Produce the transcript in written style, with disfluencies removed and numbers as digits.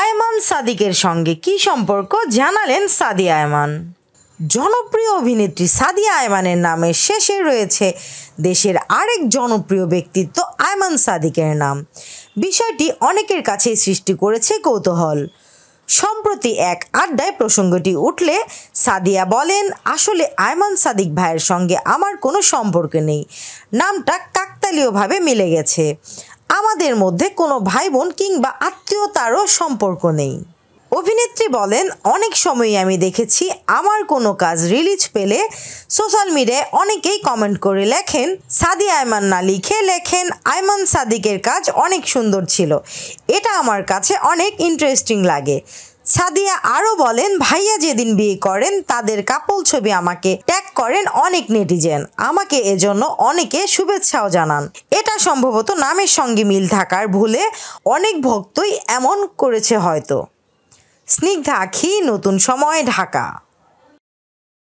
আয়মান সাদিকের সঙ্গে কি সম্পর্ক জানালেন সাদিয়া আয়মান। জনপ্রিয় অভিনেত্রী সাদিয়া আয়মানের নামের শেষে রয়েছে দেশের আরেক জনপ্রিয় ব্যক্তিত্ব আয়মান সাদিকের নাম। বিষয়টি অনেকের কাছেই সৃষ্টি করেছে কৌতূহল। সম্প্রতি এক আড্ডায় প্রসঙ্গটি উঠলে সাদিয়া বলেন, আসলে আয়মান সাদিক ভাইয়ের সঙ্গে আমার কোনো সম্পর্ক নেই, নামটা কাকতালীয়ভাবে মিলে গেছে। আমাদের মধ্যে কোনো ভাই বোন কিংবা আত্মীয়তারও সম্পর্ক নেই। অভিনেত্রী বলেন, অনেক সময়ই আমি দেখেছি আমার কোনো কাজ রিলিজ পেলে সোশ্যাল মিডিয়ায় অনেকেই কমেন্ট করে লেখেন, সাদিয়া আয়মান না লিখে লেখেন আয়মান সাদিকের কাজ অনেক সুন্দর ছিল। এটা আমার কাছে অনেক ইন্টারেস্টিং লাগে। সাদিয়া আরও বলেন, ভাইয়া যেদিন বিয়ে করেন তাদের কাপল ছবি আমাকে ট্যাগ করেন অনেক নেটিজেন, আমাকে এজন্য অনেকে শুভেচ্ছাও জানান। এটা সম্ভবত নামের সঙ্গে মিল থাকার ভুলে অনেক ভক্তই এমন করেছে হয়তো। স্নিগ্ধা আখি, নতুন সময়, ঢাকা।